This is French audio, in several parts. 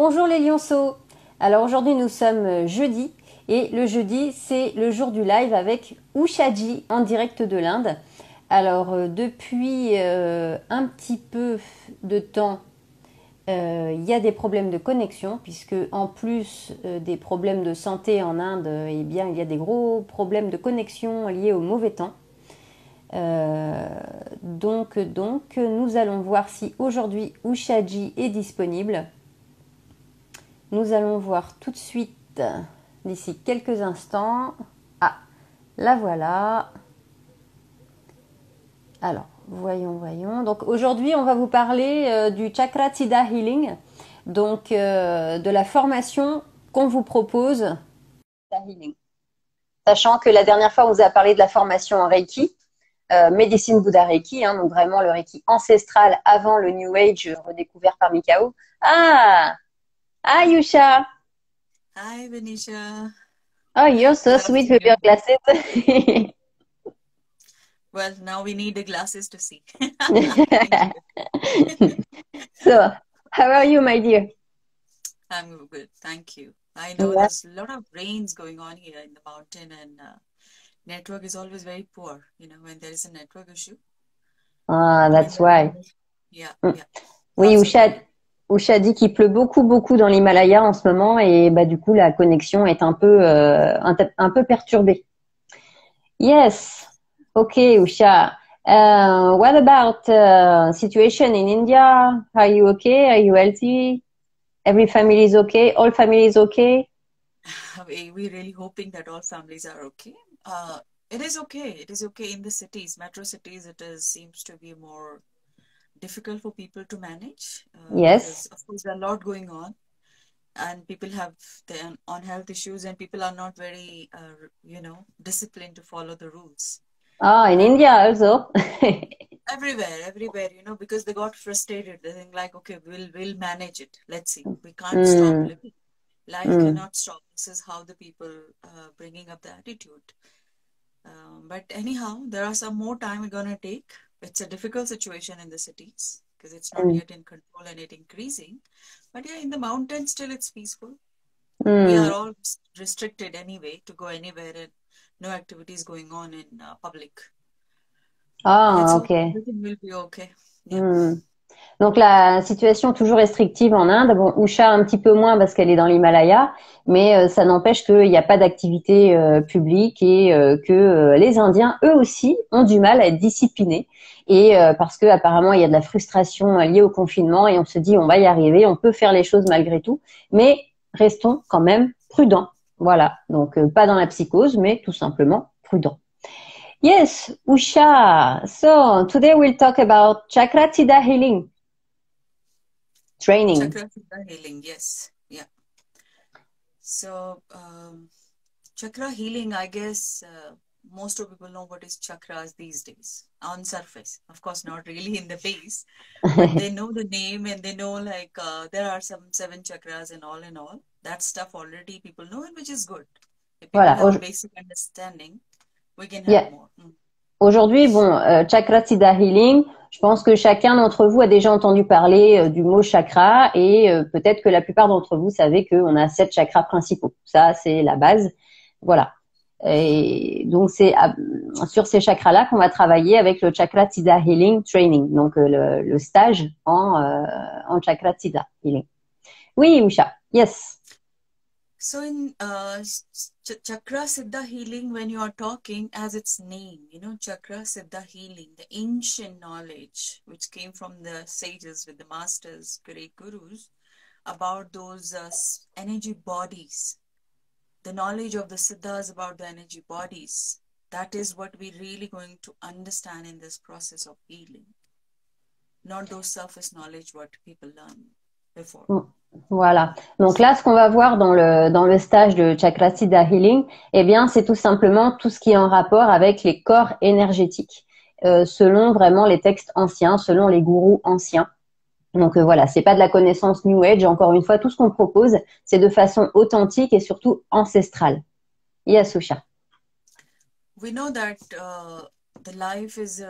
Bonjour les lionceaux. Alors aujourd'hui nous sommes jeudi et le jeudi c'est le jour du live avec Ushaji en direct de l'Inde. Alors depuis un petit peu de temps il y a des problèmes de connexion puisque en plus des problèmes de santé en Inde, eh bien il y a des gros problèmes de connexion liés au mauvais temps. Donc nous allons voir si aujourd'hui Ushaji est disponible. Nous allons voir tout de suite, d'ici quelques instants. Ah, la voilà. Alors, voyons. Donc aujourd'hui, on va vous parler du Chakra Siddha Healing, donc de la formation qu'on vous propose. Healing. Sachant que la dernière fois, on vous a parlé de la formation en Reiki, médecine Bouddha Reiki, donc vraiment le Reiki ancestral avant le New Age redécouvert par Mikao. Ah, Yusha. Hi, Venetia. Oh, you're so Good sweet with your afternoon. glasses. Well, now we need the glasses to see. Thank you. So, how are you, my dear? I'm good, thank you. I know Yeah. there's a lot of rains going on here in the mountain, and network is always very poor, when there is a network issue. Ah, I'm in that's the why. mountain. Yeah, Mm. yeah. Oui, How's it Usha, going? Usha dit qu'il pleut beaucoup dans l'Himalaya en ce moment et bah du coup la connexion est un peu perturbée. Yes. Okay, Usha. What about situation in India? Are you okay? Are you healthy? Every family is okay? All families okay? We're really hoping that all families are okay. It is okay. It is okay in the cities, metro cities. Seems to be more difficult for people to manage Yes. because, of course, there are a lot going on, and people have their own health issues, and people are not very, disciplined to follow the rules. Ah, in But India also. everywhere, because they got frustrated. They think like, okay, we'll manage it. Let's see. We can't stop Mm, living. Life mm, cannot stop. This is how the people bringing up the attitude. But anyhow, there are some more time we're gonna take. It's a difficult situation in the cities because it's not mm, yet in control and it increasing. But yeah, in the mountains still it's peaceful. We mm. are all restricted anyway to go anywhere and no activities going on in public. But let's Ah, hope ok. everything will be okay. Yeah. Hmm. Donc la situation toujours restrictive en Inde. Bon, Usha un petit peu moins parce qu'elle est dans l'Himalaya, mais ça n'empêche qu'il n'y a pas d'activité publique et que les Indiens, eux aussi, ont du mal à être disciplinés. Et parce que apparemment il y a de la frustration liée au confinement et on se dit on va y arriver, on peut faire les choses malgré tout, mais restons quand même prudents. Voilà. Donc pas dans la psychose, mais tout simplement prudents. Yes, Usha. So today we'll talk about chakra Siddha healing training. Chakra healing, yes. Yeah. So, chakra healing, I guess most of people know what is chakras these days on surface. Of course, not really in the face, but they know the name and they know like there are some seven chakras and all in all. That stuff already people know, and which is good. If people Voilà. have a basic understanding, we can have Yeah. more. Mm. Aujourd'hui, bon, chakra Siddha healing. Je pense que chacun d'entre vous a déjà entendu parler du mot chakra et peut-être que la plupart d'entre vous savez qu'on a 7 chakras principaux. Ça, c'est la base. Voilà. Et donc, c'est sur ces chakras-là qu'on va travailler avec le chakra Siddha healing training. Donc, le stage en chakra Siddha healing. Oui, Usha. Yes. So in Chakra Siddha healing, when you are talking as its name, Chakra Siddha healing, the ancient knowledge which came from the sages with the masters, great gurus, about those energy bodies, the knowledge of the Siddhas about the energy bodies, that is what we're really going to understand in this process of healing, not those surface knowledge what people learn before. Voilà. Donc là, ce qu'on va voir dans le stage de Chakra Siddha Healing, eh bien, c'est tout simplement tout ce qui est en rapport avec les corps énergétiques, selon vraiment les textes anciens, selon les gourous anciens. Donc voilà, c'est pas de la connaissance New Age. Encore une fois, tout ce qu'on propose, c'est de façon authentique et surtout ancestrale. Yes, Usha. We know that the life is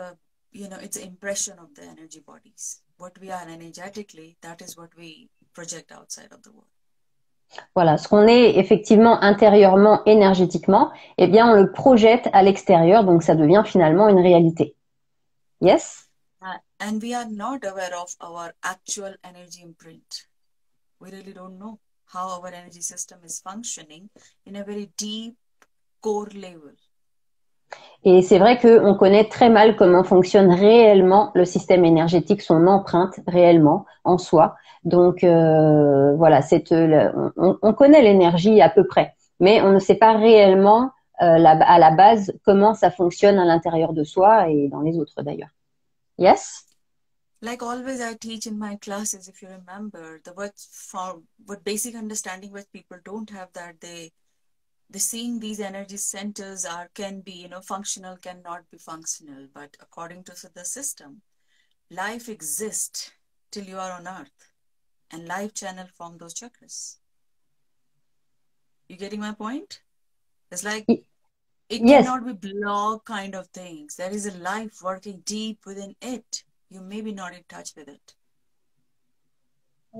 it's an impression of the energy bodies. what we are energetically, that is what we project outside of the world. Voilà, ce qu'on est effectivement intérieurement, énergétiquement, eh bien, on le projette à l'extérieur, donc ça devient finalement une réalité. Yes? And we are not aware of our actual energy imprint. We really don't know how our energy system is functioning in a very deep core level. Et c'est vrai qu'on connaît très mal comment fonctionne réellement le système énergétique, son empreinte réellement en soi. Donc voilà, on connaît l'énergie à peu près, mais on ne sait pas réellement à la base comment ça fonctionne à l'intérieur de soi et dans les autres d'ailleurs. Yes? Like always, I teach in my classes, if you remember, what basic understanding which people don't have, that they seeing these energy centers can be, functional, cannot be functional. But according to the system, life exists till you are on earth, and life channel from those chakras. You getting my point? It's like it Yes. cannot be block kind of things. There is a life working deep within it. You may be not in touch with it.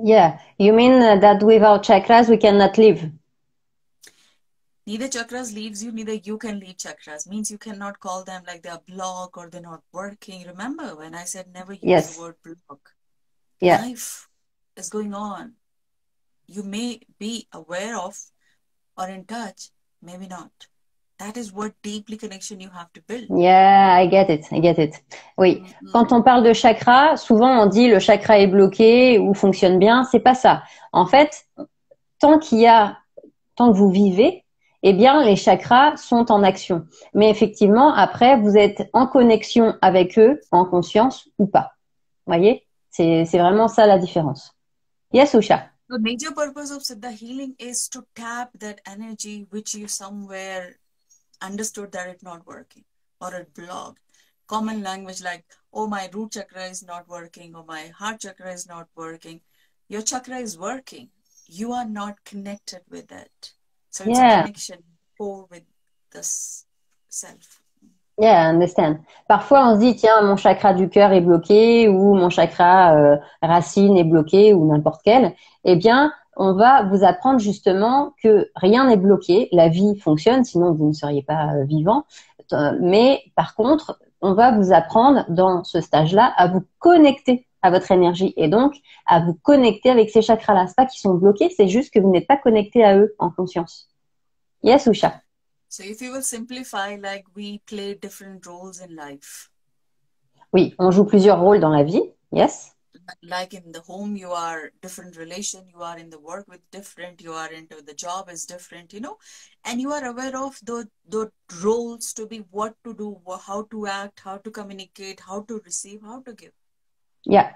Yeah, you mean that without chakras we cannot live? Neither chakras leaves you, neither you can leave chakras. Means you cannot call them like they are blocked or they're not working. Remember when I said never use the word block? Yeah. Life is going on. You may be aware of or in touch, maybe not. That is what deeply connection you have to build. Yeah, I get it. Oui. Quand on parle de chakra, souvent on dit le chakra est bloqué ou fonctionne bien. C'est pas ça. En fait, tant que vous vivez, eh bien, les chakras sont en action. Mais effectivement, après, vous êtes en connexion avec eux, en conscience ou pas. Vous voyez? C'est vraiment ça la différence. Yes, Usha? The major purpose of Siddha healing is to tap that energy which you somewhere understood that it's not working or it blocked. Common language like, oh, my root chakra is not working or my heart chakra is not working. Your chakra is working. You are not connected with it. So it's a connection with the self. Yeah, I understand. Parfois, on se dit, tiens, mon chakra du cœur est bloqué ou mon chakra racine est bloqué ou n'importe quel. Eh bien, on va vous apprendre justement que rien n'est bloqué. La vie fonctionne, sinon vous ne seriez pas vivant. Mais par contre, on va vous apprendre dans ce stage-là à vous connecter à votre énergie et donc à vous connecter avec ces chakras-là. C'est pas qu'ils sont bloqués, c'est juste que vous n'êtes pas connecté à eux en conscience. Yes, Usha? So if you will simplify, like we play different roles in life. Oui, on joue plusieurs rôles dans la vie. Yes. Like in the home, you are different relation, you are in the work with different, you are into the job is different, and you are aware of the roles to be what to do, how to act, how to communicate, how to receive, how to give. Yeah.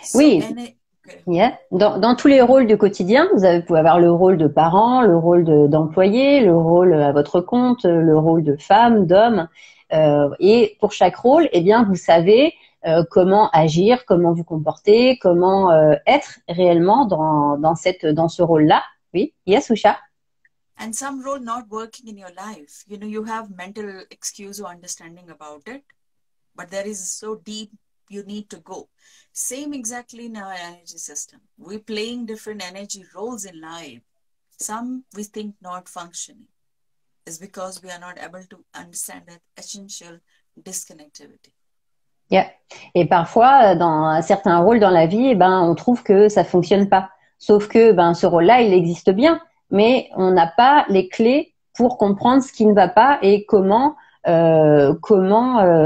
So, oui. Yeah. Dans tous les rôles du quotidien, vous pouvez avoir le rôle de parent, le rôle d'employé, le rôle à votre compte, le rôle de femme, d'homme. Et pour chaque rôle, eh bien, vous savez comment agir, comment vous comporter, comment être réellement dans ce rôle-là. Oui. Yes, Usha? And some role not working in your life. You have mental excuse or understanding about it, but there is so deep you need to go. Same exactly in our energy system. We're playing different energy roles in life. Some we think not functioning is because we are not able to understand that essential disconnectivity. Yeah. Et parfois, dans certains rôles dans la vie, on trouve que ça fonctionne pas. Sauf que ce rôle-là, il existe bien, mais on n'a pas les clés pour comprendre ce qui ne va pas et comment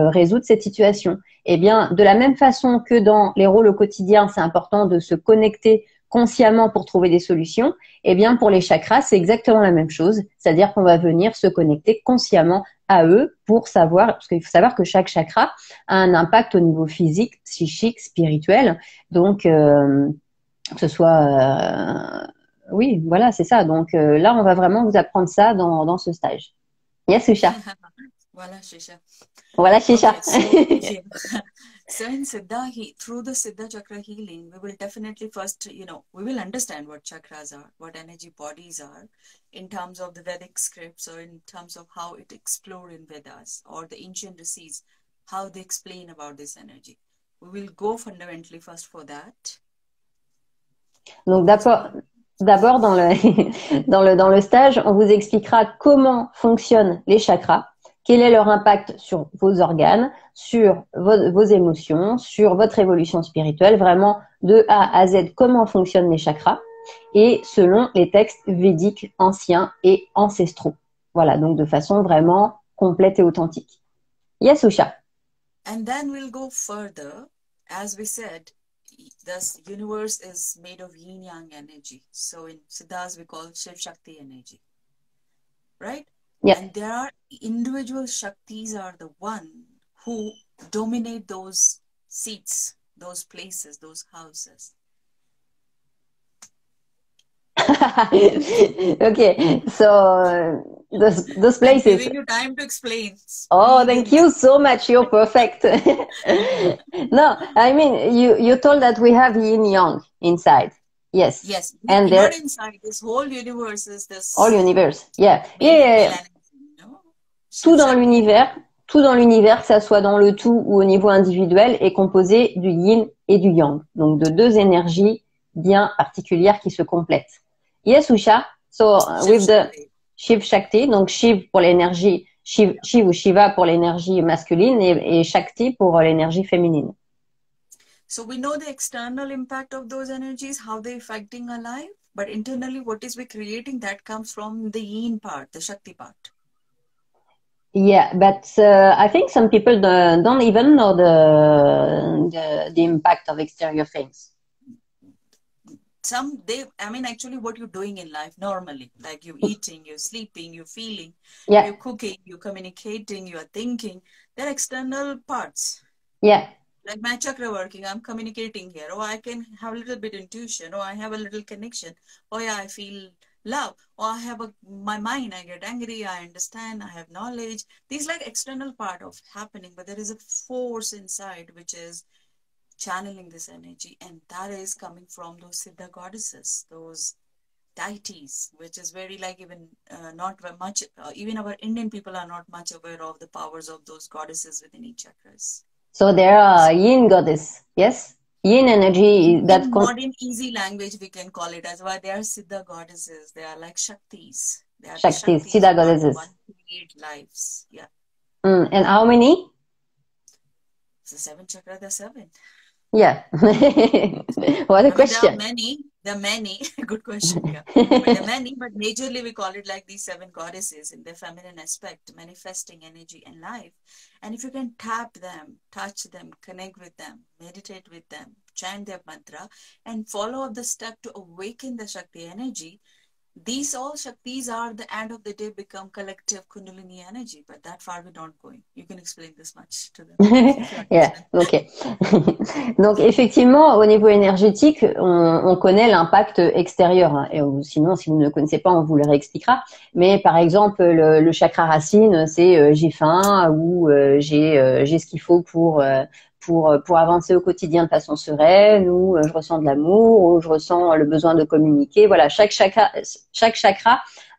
résoudre cette situation. Eh bien, de la même façon que dans les rôles au quotidien, c'est important de se connecter consciemment pour trouver des solutions, eh bien, pour les chakras, c'est exactement la même chose. C'est-à-dire qu'on va venir se connecter consciemment à eux pour savoir, parce qu'il faut savoir que chaque chakra a un impact au niveau physique, psychique, spirituel. Donc, que ce soit... oui, voilà, c'est ça. Donc là, on va vraiment vous apprendre ça dans ce stage. Yes, Usha? Voilà, Shisha. Voilà, Shisha. Okay, so in Siddha, through the Siddha chakra healing, we will definitely first, we will understand what chakras are, what energy bodies are, in terms of the Vedic scripts or in terms of how it explored in Vedas or the ancient rishis, how they explain about this energy. We will go fundamentally first for that. Donc d'abord dans le, dans le stage, on vous expliquera comment fonctionnent les chakras, quel est leur impact sur vos organes, sur vos émotions, sur votre évolution spirituelle, vraiment de A à Z, comment fonctionnent les chakras, et selon les textes védiques anciens et ancestraux. Voilà, donc de façon vraiment complète et authentique. Yes, Usha. And then we'll go further. As we said, this universe is made of yin-yang energy. So in Siddhas, we call Shiv Shakti energy. Right? Yeah. And there are individual Shaktis are the one who dominate those seats, those places, those houses. Okay, so those places. I'm giving you time to explain. Oh, thank you so much. You're perfect. No, I mean, you told that we have yin yang inside. Yes. Yes. And not inside. This whole universe is this. All universe. Yeah. Yeah. Tout dans l'univers, que ça soit dans le tout ou au niveau individuel, est composé du yin et du yang. Donc, de deux énergies bien particulières qui se complètent. Yes, Usha. So, with the Shiv Shakti, donc Shiv pour l'énergie, Shiv ou Shiva pour l'énergie masculine et Shakti pour l'énergie féminine. So we know the external impact of those energies, how they're affecting our life, but internally what is we creating, that comes from the yin part, the Shakti part. Yeah, but I think some people don't even know the impact of exterior things. Actually what you're doing in life normally, like you're eating, you're sleeping, you're feeling, yeah. You're cooking, you're communicating, you're thinking, they're external parts. Yeah. Like my chakra working, I'm communicating here. Oh, I can have a little bit intuition. Oh, I have a little connection. Oh yeah, I feel love. Oh, I have my mind, I get angry, I understand, I have knowledge. These like external part of happening, but there is a force inside which is channeling this energy, and that is coming from those Siddha goddesses, those deities, which is very like even not very much, even our Indian people are not much aware of the powers of those goddesses within each chakras. So there are yin goddess, yes? Yin energy that not in easy language we can call it as why they are Siddha goddesses. They are like Shaktis. They are Shaktis, Siddha goddesses. One create lives. Yeah. And how many? So 7 chakras, there are 7. Yeah. What a question. There are many. Good question. Yeah. But there are many, but majorly we call it like these 7 goddesses in their feminine aspect, manifesting energy and life. And if you can tap them, touch them, connect with them, meditate with them, chant their mantra, and follow up the step to awaken the Shakti energy, these all Shaktis are the end of the day become collective Kundalini energy, but that far we're not going. You can explain this much to them. Yeah, ok. Donc effectivement, au niveau énergétique, on connaît l'impact extérieur. Hein, et sinon, si vous ne le connaissez pas, on vous le réexpliquera. Mais par exemple, le chakra racine, c'est j'ai faim ou j'ai ce qu'il faut pour avancer au quotidien de façon sereine, ou je ressens de l'amour, ou je ressens le besoin de communiquer. Voilà, chaque chakra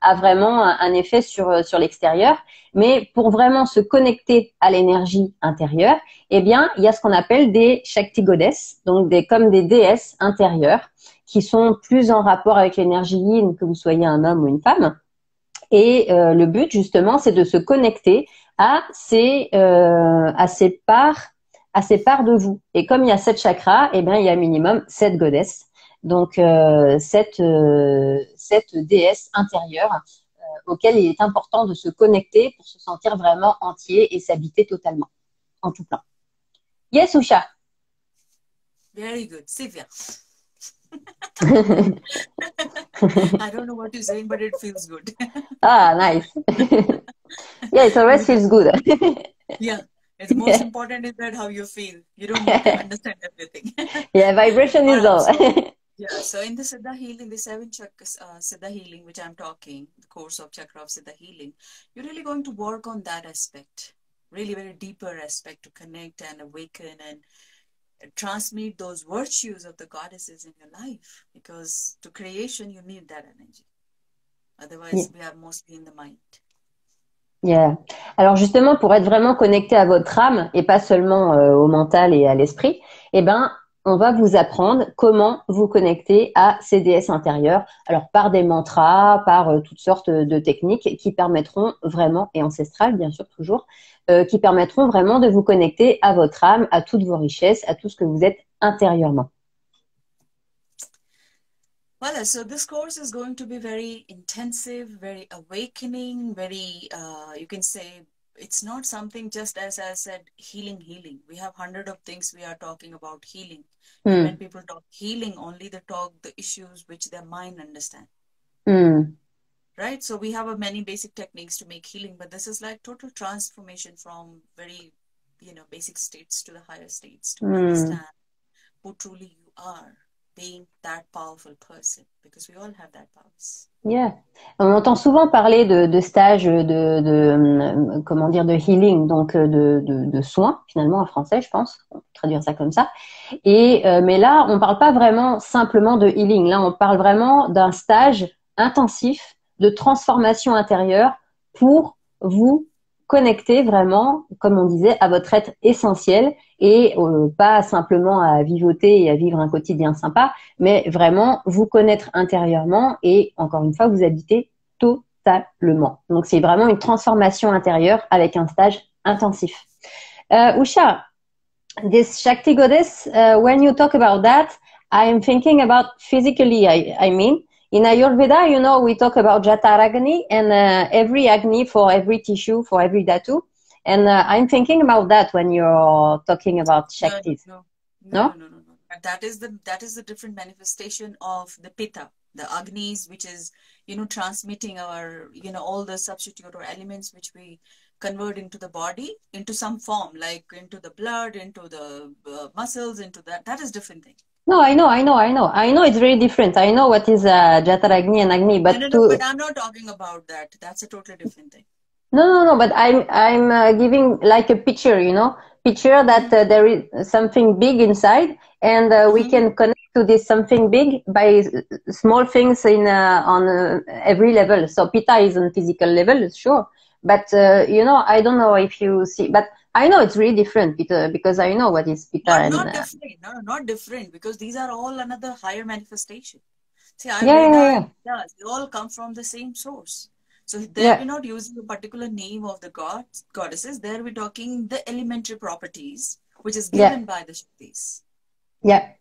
a vraiment un effet sur l'extérieur. Mais pour vraiment se connecter à l'énergie intérieure, eh bien, il y a ce qu'on appelle des Shakti Goddess, donc comme des déesses intérieures, qui sont plus en rapport avec l'énergie yin, que vous soyez un homme ou une femme. Et le but, justement, c'est de se connecter à ces parts de vous. Et comme il y a 7 chakras, eh bien, il y a minimum 7 goddesses. Donc, 7 déesses intérieures auxquelles il est important de se connecter pour se sentir vraiment entier et s'habiter totalement, en tout plan. Yes, Usha? Very good. Sivya. I don't know what you're saying, but it feels good. Ah, nice. Yeah, it always feels good. Yeah. It's most important is that how you feel. You don't need to understand everything. Yeah, vibration is all. Yeah, so in the Siddha healing, the 7 chakras, Siddha healing, which I'm talking, the course of chakra of Siddha healing, you're really going to work on that aspect, really very deeper aspect to connect and awaken and transmit those virtues of the goddesses in your life, because to creation, you need that energy. Otherwise, we are mostly in the mind. Yeah. Alors justement, pour être vraiment connecté à votre âme et pas seulement au mental et à l'esprit, eh ben, on va vous apprendre comment vous connecter à ces déesses intérieures. Alors par des mantras, par toutes sortes de techniques qui permettront vraiment, et ancestrales bien sûr toujours, qui permettront vraiment de vous connecter à votre âme, à toutes vos richesses, à tout ce que vous êtes intérieurement. Well, so this course is going to be very intensive, very awakening, very, you can say, it's not something just as I said, healing. We have hundred of things we are talking about healing. And when Hmm. people talk healing, only they talk the issues which their mind understand. Hmm. Right? So we have a many basic techniques to make healing, but this is like total transformation from very, basic states to the higher states to Hmm. understand who truly you are, being that powerful person, because we all have that powers. Yeah. On entend souvent parler de stages comment dire, de healing, donc de soins finalement en français, je pense, on peut traduire ça comme ça. Et mais là, on parle pas vraiment simplement de healing. Là, on parle vraiment d'un stage intensif de transformation intérieure pour vous connecter vraiment, comme on disait, à votre être essentiel et pas simplement à vivoter et à vivre un quotidien sympa, mais vraiment vous connaître intérieurement et encore une fois, vous habiter totalement. Donc, c'est vraiment une transformation intérieure avec un stage intensif. Usha, this Shakti goddess, when you talk about that, I am thinking about physically, I mean. In Ayurveda, we talk about Jataragni and every Agni for every tissue, for every dhatu. And I'm thinking about that when you're talking about No, no, Shaktis. no, no, No? no, no, no, no. That is the different manifestation of the Pitta, the Agnis, which is transmitting our all the substitute or elements which we convert into the body into some form, like into the blood, into the muscles, into that. That is different thing. No, I know. I know it's very different. I know what is Jataragni and Agni, No, but no, no. But I'm not talking about that. That's a totally different thing. No. But I'm giving like a picture, picture that Mm-hmm. there is something big inside, and we Mm-hmm. can connect to this something big by small things in on every level. So Pitta is on physical level, sure, but I don't know if you see, but I know it's really different because I know what is Pitta Not and not different. No, not different, because these are all another higher manifestation. See, yeah, Ayurveda and Vedas, they all come from the same source. So there yeah, we're not using a particular name of the goddesses. There we're talking the elementary properties, which is yeah, given by the Shaktis. yeah.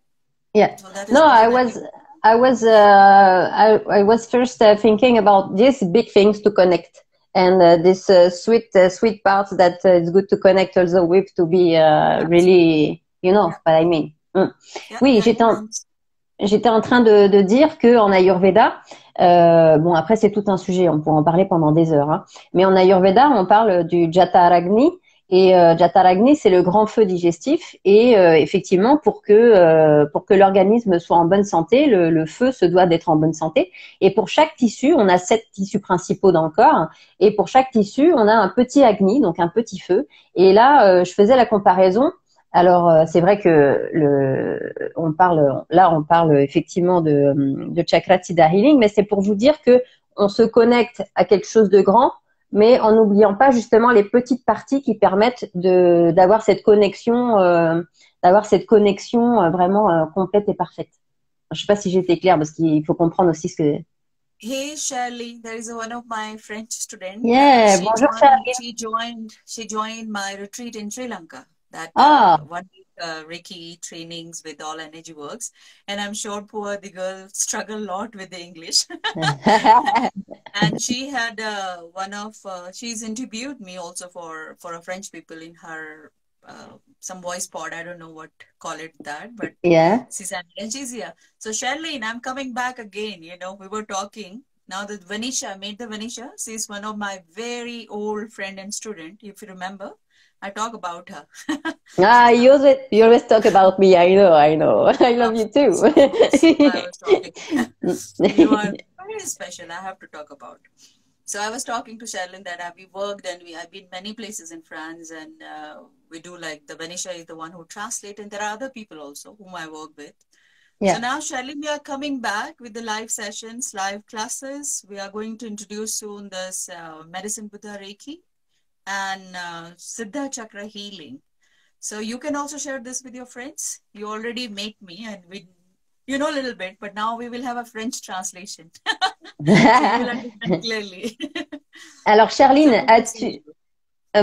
Yeah. So that is No, what I mean. I was first thinking about these big things to connect and this sweet parts that it's good to connect also with to be Absolutely. really, you know Yeah, what I mean. Mm. yeah, Oui, yeah. And j'étais en train de dire que en Ayurveda, bon après c'est tout un sujet, on pourrait en parler pendant des heures, hein, mais en Ayurveda on parle du Jataragni et Jataragni c'est le grand feu digestif et effectivement pour que l'organisme soit en bonne santé, le feu se doit d'être en bonne santé et pour chaque tissu on a 7 tissus principaux dans le corps et pour chaque tissu on a un petit agni donc un petit feu et là je faisais la comparaison alors, c'est vrai que on parle effectivement de chakra Siddha Healing, mais c'est pour vous dire que on se connecte à quelque chose de grand, mais en n'oubliant pas justement les petites parties qui permettent d'avoir cette connexion vraiment complète et parfaite. Je sais pas si j'étais claire parce qu'il faut comprendre aussi ce que. hey, Shirley, there is one of my French student. Yeah, She bonjour joined. Charlie. She joined my retreat in Sri Lanka. That Ah, 1 week Reiki trainings with all energy works, and I'm sure poor the girl struggled a lot with the English. And she had she's interviewed me also for a French people in her some voice pod. I don't know what call it that, but yeah. she's and she's here. So Charlene, I'm coming back again. We were talking. Now that Vanisha, I made the Vanisha. She's one of my very old friend and student. If you remember, I talk about her. Ah, She's now you always talk about me. I know. I love you too. of course. I was talking. You are very special. I have to talk about. So I was talking to Sherlyn that we worked and I've been many places in France, and we do like the Benisha is the one who translates, and there are other people also whom I work with. So Yeah. now, Sherlyn, we are coming back with the live sessions, live classes. We are going to introduce soon this Medicine Buddha Reiki and Siddha Chakra healing. So you can also share this with your friends. You already met me and you know a little bit, but now we will have a French translation. So you will understand clearly. Alors, Charline,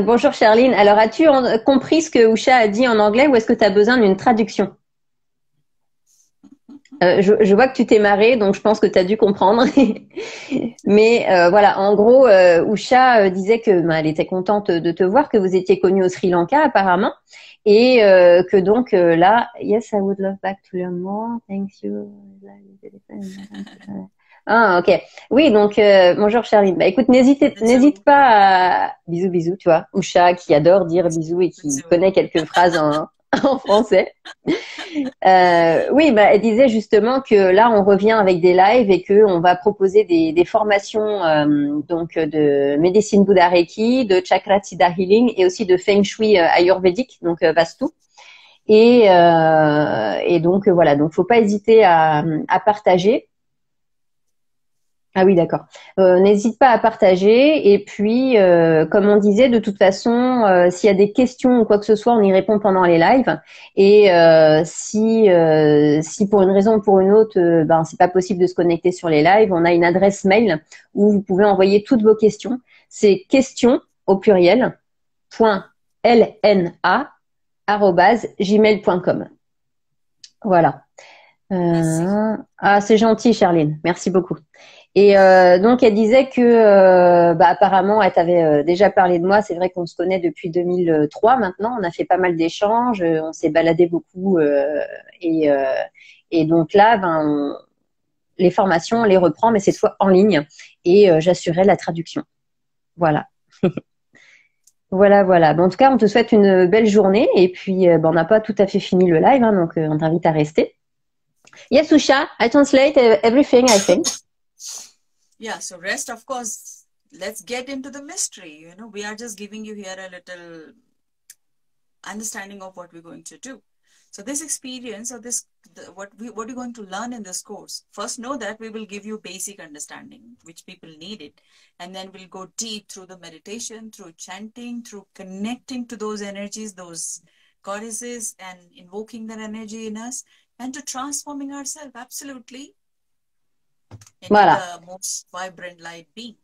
bonjour Charline. Alors, as-tu compris ce que Usha a dit en anglais ou est-ce que tu as besoin d'une traduction? Je vois que tu t'es marrée, donc je pense que tu as dû comprendre. Mais voilà, en gros, Usha disait que elle était contente de te voir, que vous étiez connue au Sri Lanka apparemment, et que donc là, yes, I would love back to learn more. Thank you. Ah, ok. Oui, donc bonjour Charline. Bah écoute, n'hésite pas à bisous bisous, tu vois. Usha qui adore dire bisous et qui connaît quelques phrases en français. Oui, bah, elle disait justement que là, on revient avec des lives et que on va proposer des formations donc de médecine Buddha Reiki, de Chakra Siddha Healing et aussi de Feng Shui ayurvédique, donc Vastu. Et donc voilà, donc faut pas hésiter à partager. Ah oui, d'accord. N'hésite pas à partager. Et puis, comme on disait, de toute façon, s'il y a des questions ou quoi que ce soit, on y répond pendant les lives. Et si pour une raison ou pour une autre, ben c'est pas possible de se connecter sur les lives, on a une adresse mail où vous pouvez envoyer toutes vos questions. C'est questions au pluriel .lna@gmail.com. Voilà. Ah, c'est gentil, Charline. Merci beaucoup. Et donc elle disait que apparemment elle t'avait déjà parlé de moi. C'est vrai qu'on se connaît depuis 2003 maintenant. On a fait pas mal d'échanges, on s'est baladé beaucoup et donc là les formations on les reprend mais cette fois en ligne et j'assurais la traduction. Voilà. Voilà. Bon, en tout cas, on te souhaite une belle journée et puis on n'a pas tout à fait fini le live, hein, donc on t'invite à rester. Yes, Usha, I translate everything, I think. Yeah, so rest, of course, let's get into the mystery. You know, we are just giving you here a little understanding of what we're going to do. So this experience or what you're going to learn in this course, first know that we will give you basic understanding, which people need it. And then we'll go deep through the meditation, through chanting, through connecting to those energies, those goddesses, and invoking that energy in us, and to transforming ourselves absolutely into the most vibrant light being.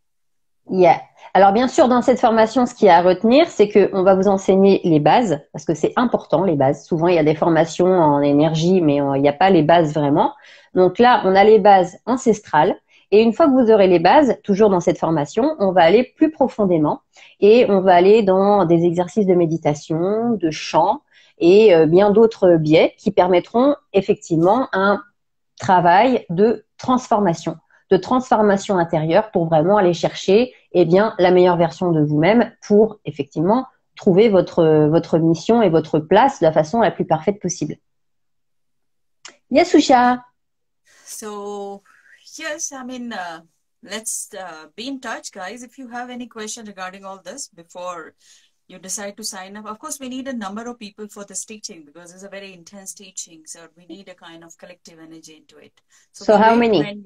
Yeah. Alors bien sûr, dans cette formation, ce qu'il y a à retenir, c'est qu'on va vous enseigner les bases, parce que c'est important, les bases. Souvent, il y a des formations en énergie, mais il n'y a pas les bases vraiment. Donc là, on a les bases ancestrales. Et une fois que vous aurez les bases, toujours dans cette formation, on va aller plus profondément et on va aller dans des exercices de méditation, de chant et bien d'autres biais qui permettront effectivement un travail de transformation intérieure pour vraiment aller chercher la meilleure version de vous-même pour effectivement trouver votre mission et votre place de la façon la plus parfaite possible. Yes, Usha. So, yes, I mean, let's be in touch, guys. If you have any questions regarding all this before you decide to sign up. Of course, we need a number of people for this teaching because it's a very intense teaching. So we need a kind of collective energy into it. So how many? When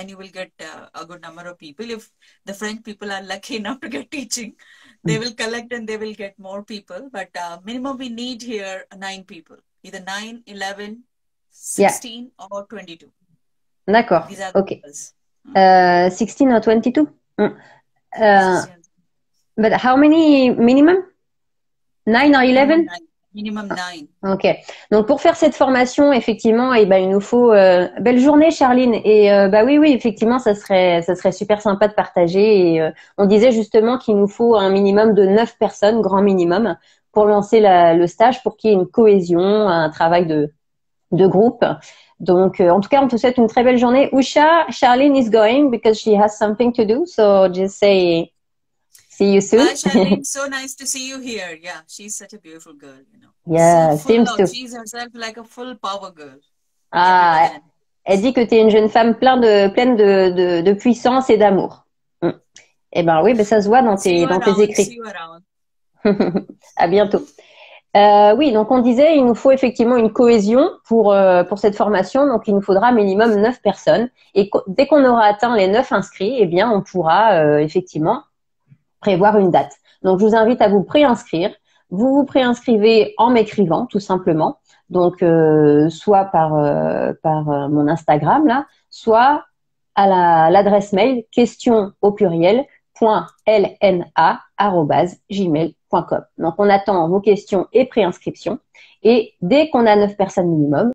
you will get a good number of people. If the French people are lucky enough to get teaching, they will collect and they will get more people. But minimum we need here 9 people. Either 9, 11, 16 or 22. D'accord. These are the okay. 16 or 22? But how many minimum? 9 or 11? Minimum 9. Ok. Donc pour faire cette formation, effectivement, il nous faut belle journée, Charline. Et oui, effectivement, ça serait super sympa de partager. Et on disait justement qu'il nous faut un minimum de 9 personnes, grand minimum, pour lancer le stage, pour qu'il y ait une cohésion, un travail de groupe. Donc, en tout cas, on te souhaite une très belle journée. Usha, Charline is going because she has something to do. So just say. See you soon. Bye, Charlene. So nice to see you here. Yeah, she's such a beautiful girl, you know. Yeah, seems to. She's herself like a full power girl. Ah, elle dit que tu es une jeune femme pleine de puissance et d'amour. Eh ben oui, ça se voit dans tes écrits. See you around. À bientôt. Oui, donc on disait, il nous faut effectivement une cohésion pour cette formation. Donc il nous faudra minimum 9 personnes. Et dès qu'on aura atteint les 9 inscrits, on pourra effectivement prévoir une date. Donc, je vous invite à vous préinscrire. Vous vous préinscrivez en m'écrivant, tout simplement. Donc, soit par mon Instagram, là, soit à l'adresse mail question au pluriel .lna@gmail.com. Donc, on attend vos questions et préinscriptions. Et dès qu'on a 9 personnes minimum,